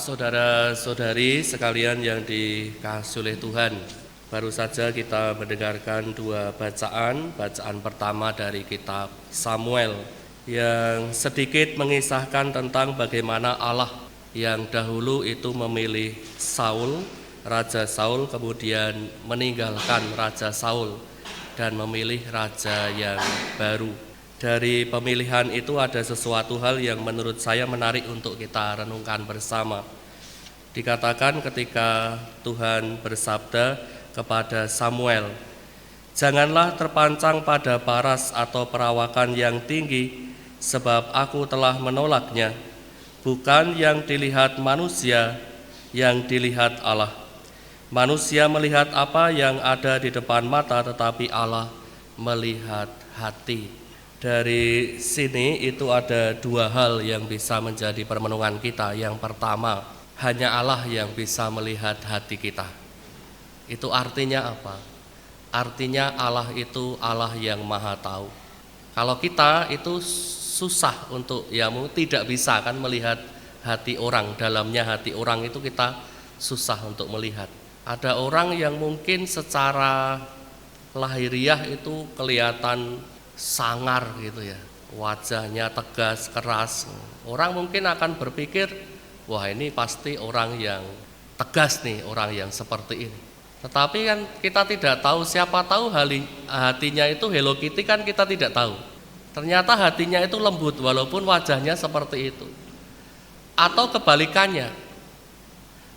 saudara-saudari sekalian yang dikasihi oleh Tuhan. Baru saja kita mendengarkan dua bacaan. Bacaan pertama dari kitab Samuel yang sedikit mengisahkan tentang bagaimana Allah yang dahulu itu memilih Saul, Raja Saul, kemudian meninggalkan Raja Saul dan memilih raja yang baru. Dari pemilihan itu ada sesuatu hal yang menurut saya menarik untuk kita renungkan bersama. Dikatakan ketika Tuhan bersabda kepada Samuel, "Janganlah terpancang pada paras atau perawakan yang tinggi, sebab aku telah menolaknya. Bukan yang dilihat manusia, yang dilihat Allah. Manusia melihat apa yang ada di depan mata, tetapi Allah melihat hati." Dari sini itu ada dua hal yang bisa menjadi permenungan kita. Yang pertama, hanya Allah yang bisa melihat hati kita. Itu artinya apa? Artinya Allah itu Allah yang maha tahu. Kalau kita itu susah untuk tidak bisa kan melihat hati orang, dalamnya hati orang itu kita susah untuk melihat. Ada orang yang mungkin secara lahiriah itu kelihatan sangar gitu ya, wajahnya tegas, keras. Orang mungkin akan berpikir, wah ini pasti orang yang tegas nih, orang yang seperti ini. Tetapi kan kita tidak tahu, siapa tahu hatinya itu Hello Kitty kan kita tidak tahu. Ternyata hatinya itu lembut walaupun wajahnya seperti itu. Atau kebalikannya,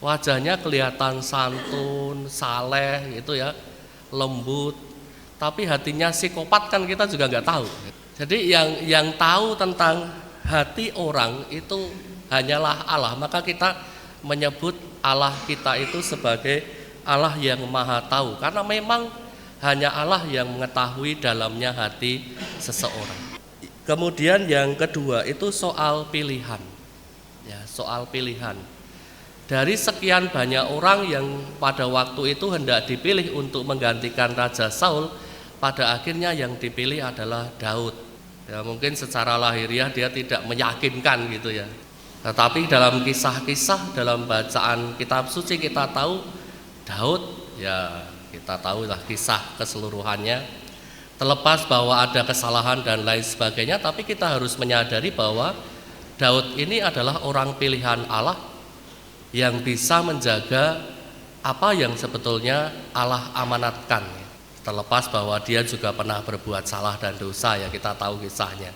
wajahnya kelihatan santun, saleh gitu ya, lembut. Tapi hatinya psikopat kan kita juga nggak tahu. Jadi yang tahu tentang hati orang itu hanyalah Allah. Maka kita menyebut Allah kita itu sebagai Allah yang maha tahu. Karena memang hanya Allah yang mengetahui dalamnya hati seseorang. Kemudian yang kedua itu soal pilihan. Ya, soal pilihan. Dari sekian banyak orang yang pada waktu itu hendak dipilih untuk menggantikan Raja Saul, pada akhirnya yang dipilih adalah Daud. Ya, mungkin secara lahiriah dia tidak meyakinkan gitu ya. Tetapi dalam kisah-kisah, dalam bacaan kitab suci kita tahu Daud, ya kita tahulah kisah keseluruhannya. Terlepas bahwa ada kesalahan dan lain sebagainya, tapi kita harus menyadari bahwa Daud ini adalah orang pilihan Allah yang bisa menjaga apa yang sebetulnya Allah amanatkan. Terlepas bahwa dia juga pernah berbuat salah dan dosa, ya kita tahu kisahnya.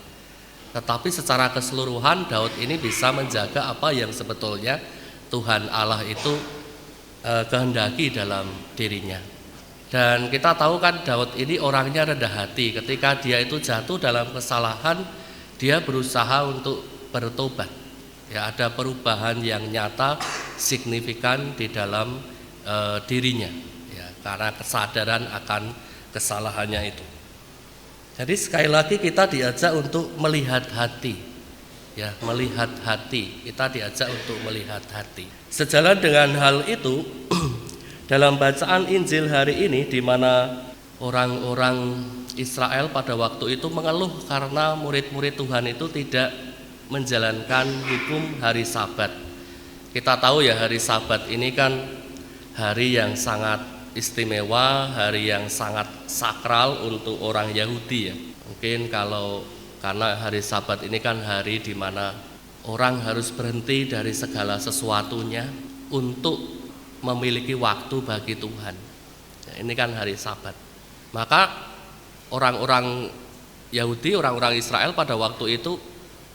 Tetapi secara keseluruhan Daud ini bisa menjaga apa yang sebetulnya Tuhan Allah itu kehendaki dalam dirinya. Dan kita tahu kan Daud ini orangnya rendah hati. Ketika dia itu jatuh dalam kesalahan, dia berusaha untuk bertobat. Ya, ada perubahan yang nyata, signifikan di dalam dirinya. Karena kesadaran akan kesalahannya itu. Jadi sekali lagi kita diajak untuk melihat hati. Ya, melihat hati. Kita diajak untuk melihat hati. Sejalan dengan hal itu, dalam bacaan Injil hari ini di mana orang-orang Israel pada waktu itu mengeluh karena murid-murid Tuhan itu tidak menjalankan hukum hari Sabat. Kita tahu ya, hari Sabat ini kan hari yang sangat istimewa, hari yang sangat sakral untuk orang Yahudi ya. Mungkin karena hari Sabat ini kan hari di mana orang harus berhenti dari segala sesuatunya untuk memiliki waktu bagi Tuhan. Ya, ini kan hari Sabat. Maka orang-orang Yahudi, orang-orang Israel pada waktu itu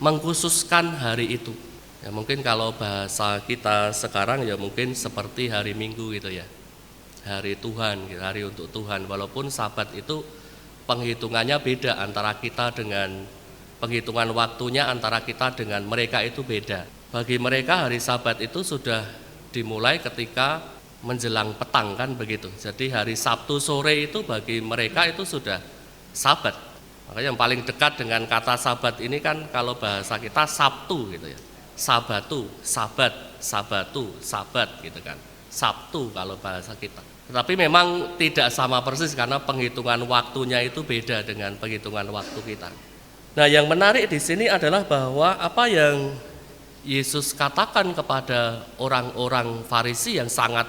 mengkhususkan hari itu. Ya, mungkin kalau bahasa kita sekarang ya mungkin seperti hari Minggu gitu ya. Hari Tuhan, hari untuk Tuhan. Walaupun Sabat itu penghitungannya beda antara kita dengan penghitungan waktunya antara kita dengan mereka itu beda. Bagi mereka hari Sabat itu sudah dimulai ketika menjelang petang kan begitu. Jadi hari Sabtu sore itu bagi mereka itu sudah Sabat. Makanya yang paling dekat dengan kata Sabat ini kan kalau bahasa kita Sabtu gitu ya. Sabatu, Sabat, Sabatu, Sabat gitu kan. Sabtu kalau bahasa kita. Tetapi memang tidak sama persis karena penghitungan waktunya itu beda dengan penghitungan waktu kita. Nah, yang menarik di sini adalah bahwa apa yang Yesus katakan kepada orang-orang Farisi yang sangat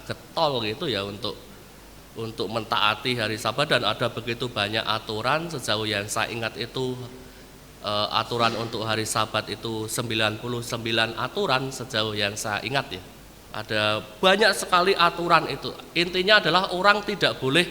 getol gitu ya untuk mentaati hari Sabat, dan ada begitu banyak aturan. Sejauh yang saya ingat itu aturan untuk hari Sabat itu 99 aturan sejauh yang saya ingat ya. Ada banyak sekali aturan itu. Intinya adalah orang tidak boleh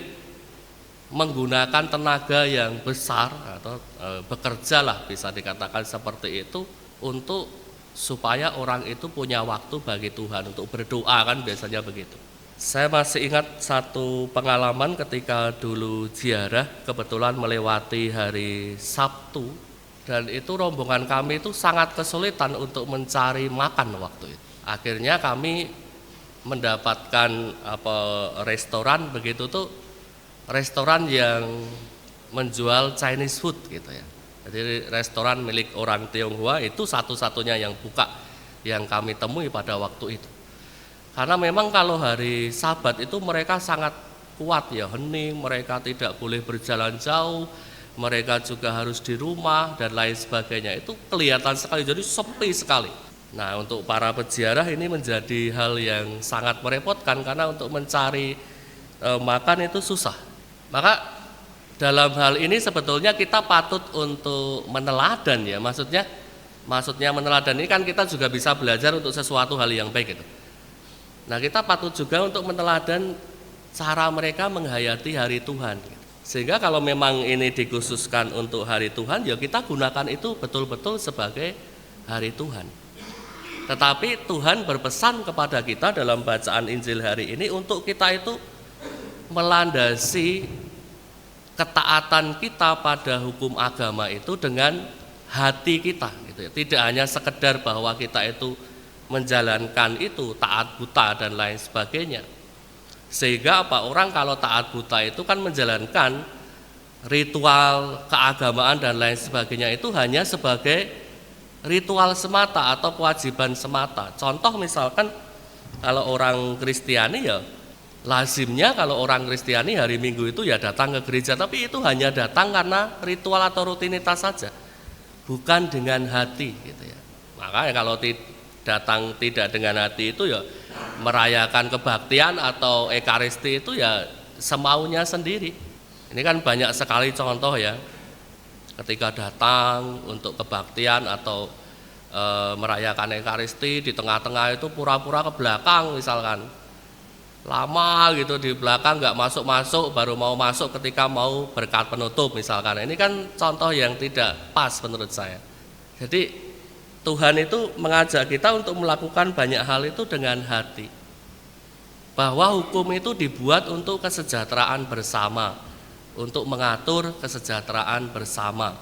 menggunakan tenaga yang besar atau bekerja lah, bisa dikatakan seperti itu, untuk supaya orang itu punya waktu bagi Tuhan untuk berdoa, kan biasanya begitu. Saya masih ingat satu pengalaman ketika dulu ziarah, kebetulan melewati hari Sabtu, dan itu rombongan kami itu sangat kesulitan untuk mencari makan waktu itu. Akhirnya kami mendapatkan restoran begitu tuh, restoran yang menjual Chinese food gitu ya. Jadi restoran milik orang Tionghoa itu satu-satunya yang buka yang kami temui pada waktu itu. Karena memang kalau hari Sabat itu mereka sangat kuat ya, hening, mereka tidak boleh berjalan jauh, mereka juga harus di rumah dan lain sebagainya. Itu kelihatan sekali, jadi sepi sekali. Nah, untuk para peziarah ini menjadi hal yang sangat merepotkan karena untuk mencari makan itu susah. Maka dalam hal ini sebetulnya kita patut untuk meneladan ya, maksudnya meneladan ini kan kita juga bisa belajar untuk sesuatu hal yang baik itu. Nah, kita patut juga untuk meneladan cara mereka menghayati hari Tuhan. Sehingga kalau memang ini dikhususkan untuk hari Tuhan, ya kita gunakan itu betul-betul sebagai hari Tuhan. Tetapi Tuhan berpesan kepada kita dalam bacaan Injil hari ini untuk kita itu melandasi ketaatan kita pada hukum agama itu dengan hati kita gitu ya. Tidak hanya sekedar bahwa kita itu menjalankan itu taat buta dan lain sebagainya. Sehingga orang kalau taat buta itu kan menjalankan ritual keagamaan dan lain sebagainya itu hanya sebagai ritual semata atau kewajiban semata. Contoh misalkan kalau orang Kristiani ya lazimnya kalau orang Kristiani hari Minggu itu ya datang ke gereja, tapi itu hanya datang karena ritual atau rutinitas saja, bukan dengan hati gitu ya. Makanya kalau datang tidak dengan hati itu ya merayakan kebaktian atau ekaristi itu ya semaunya sendiri. Ini kan banyak sekali contoh ya, ketika datang untuk kebaktian atau merayakan ekaristi, di tengah-tengah itu pura-pura ke belakang misalkan, lama gitu di belakang nggak masuk-masuk, baru mau masuk ketika mau berkat penutup misalkan. Ini kan contoh yang tidak pas menurut saya. Jadi Tuhan itu mengajak kita untuk melakukan banyak hal itu dengan hati, bahwa hukum itu dibuat untuk kesejahteraan bersama, untuk mengatur kesejahteraan bersama.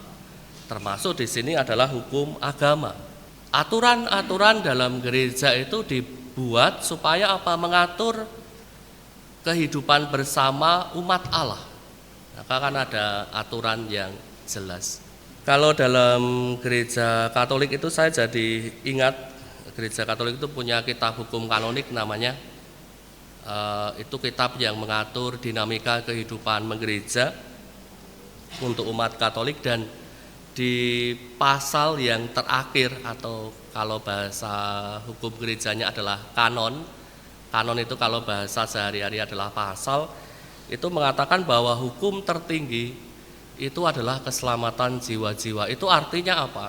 Termasuk di sini adalah hukum agama. Aturan-aturan dalam gereja itu dibuat supaya mengatur kehidupan bersama umat Allah. Maka kan ada aturan yang jelas. Kalau dalam gereja Katolik itu saya jadi ingat, gereja Katolik itu punya kitab hukum kanonik namanya. Itu kitab yang mengatur dinamika kehidupan menggereja untuk umat Katolik, dan di pasal yang terakhir atau kalau bahasa hukum gerejanya adalah kanon itu kalau bahasa sehari-hari adalah pasal, itu mengatakan bahwa hukum tertinggi itu adalah keselamatan jiwa-jiwa. Itu artinya apa?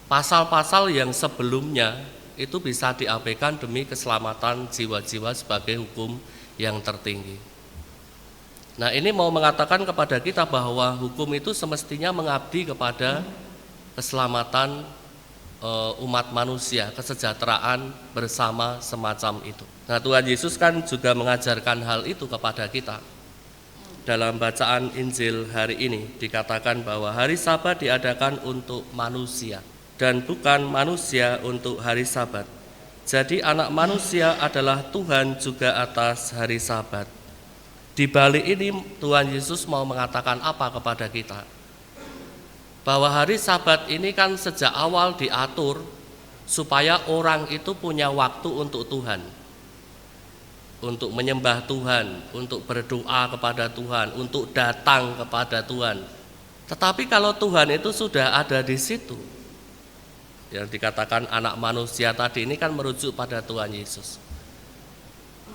Pasal-pasal yang sebelumnya itu bisa diabaikan demi keselamatan jiwa-jiwa sebagai hukum yang tertinggi. Nah, ini mau mengatakan kepada kita bahwa hukum itu semestinya mengabdi kepada keselamatan umat manusia, kesejahteraan bersama semacam itu. Nah, Tuhan Yesus kan juga mengajarkan hal itu kepada kita. Dalam bacaan Injil hari ini dikatakan bahwa hari Sabat diadakan untuk manusia dan bukan manusia untuk hari Sabat. Jadi anak manusia adalah Tuhan juga atas hari Sabat. Di balik ini Tuhan Yesus mau mengatakan apa kepada kita? Bahwa hari Sabat ini kan sejak awal diatur supaya orang itu punya waktu untuk Tuhan, untuk menyembah Tuhan, untuk berdoa kepada Tuhan, untuk datang kepada Tuhan. Tetapi kalau Tuhan itu sudah ada di situ, yang dikatakan anak manusia tadi ini kan merujuk pada Tuhan Yesus.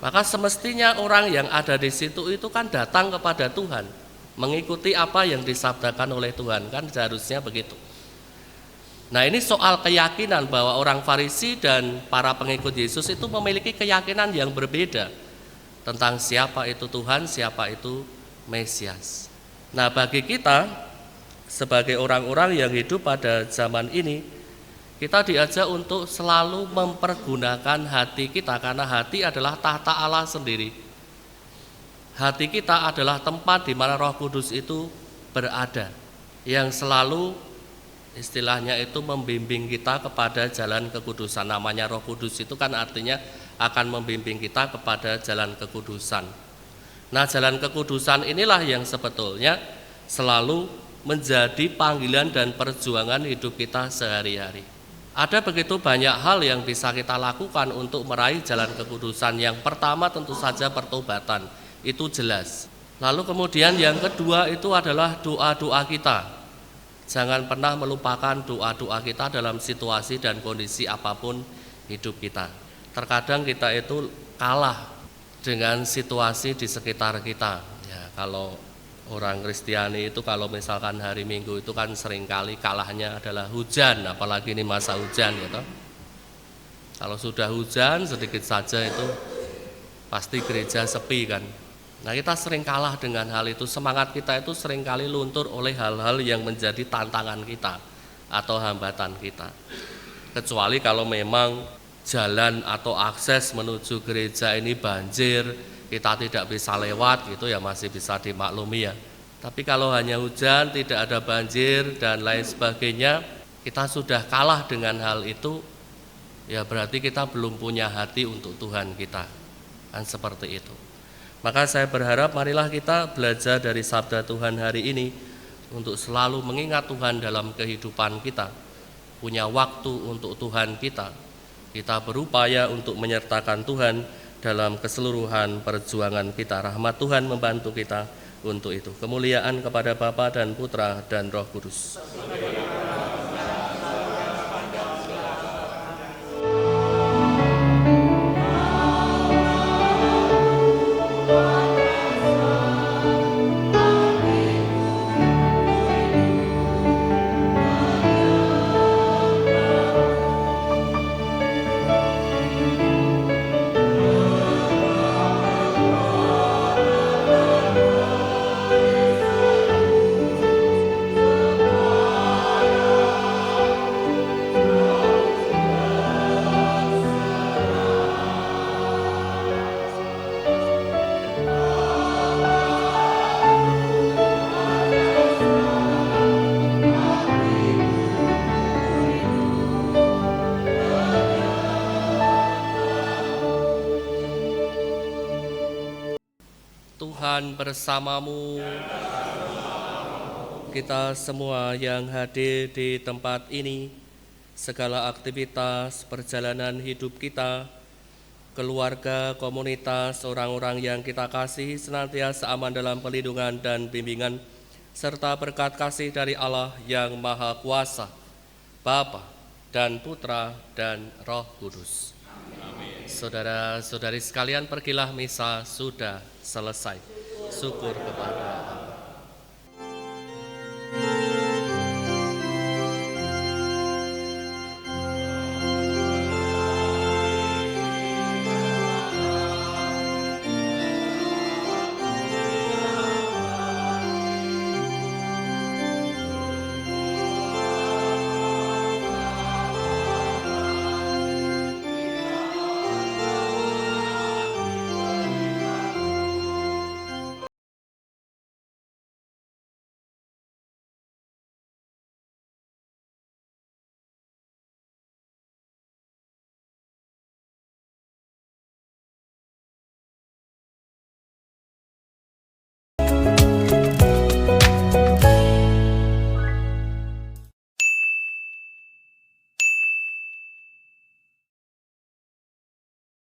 Maka semestinya orang yang ada di situ itu kan datang kepada Tuhan, mengikuti apa yang disabdakan oleh Tuhan, kan seharusnya begitu. Nah, ini soal keyakinan bahwa orang Farisi dan para pengikut Yesus itu memiliki keyakinan yang berbeda tentang siapa itu Tuhan, siapa itu Mesias. Nah, bagi kita sebagai orang-orang yang hidup pada zaman ini, kita diajak untuk selalu mempergunakan hati kita, karena hati adalah tahta Allah sendiri. Hati kita adalah tempat di mana Roh Kudus itu berada, yang selalu istilahnya itu membimbing kita kepada jalan kekudusan. Namanya Roh Kudus itu kan artinya akan membimbing kita kepada jalan kekudusan. Nah, jalan kekudusan inilah yang sebetulnya selalu menjadi panggilan dan perjuangan hidup kita sehari-hari. Ada begitu banyak hal yang bisa kita lakukan untuk meraih jalan kekudusan. Yang pertama tentu saja pertobatan, itu jelas. Lalu kemudian yang kedua itu adalah doa-doa kita. Jangan pernah melupakan doa-doa kita dalam situasi dan kondisi apapun hidup kita. Terkadang kita itu kalah dengan situasi di sekitar kita. Ya, kalau orang Kristiani itu kalau misalkan hari Minggu itu kan seringkali kalahnya adalah hujan, apalagi ini masa hujan gitu. Kalau sudah hujan sedikit saja itu pasti gereja sepi kan. Nah, kita sering kalah dengan hal itu, semangat kita itu seringkali luntur oleh hal-hal yang menjadi tantangan kita atau hambatan kita. Kecuali kalau memang jalan atau akses menuju gereja ini banjir, kita tidak bisa lewat gitu ya masih bisa dimaklumi ya. Tapi kalau hanya hujan, tidak ada banjir dan lain sebagainya, kita sudah kalah dengan hal itu, ya berarti kita belum punya hati untuk Tuhan kita. Kan seperti itu. Maka saya berharap marilah kita belajar dari sabda Tuhan hari ini untuk selalu mengingat Tuhan dalam kehidupan kita, punya waktu untuk Tuhan kita. Kita berupaya untuk menyertakan Tuhan dalam keseluruhan perjuangan kita. Rahmat Tuhan membantu kita untuk itu. Kemuliaan kepada Bapa dan Putra dan Roh Kudus. Tuhan bersamamu. Kita semua yang hadir di tempat ini, segala aktivitas perjalanan hidup kita, keluarga, komunitas, orang-orang yang kita kasih senantiasa aman dalam perlindungan dan bimbingan, serta berkat kasih dari Allah yang Maha Kuasa, Bapa dan Putra dan Roh Kudus. Saudara-saudari sekalian, pergilah, misa sudah selesai. Syukur kepada Allah.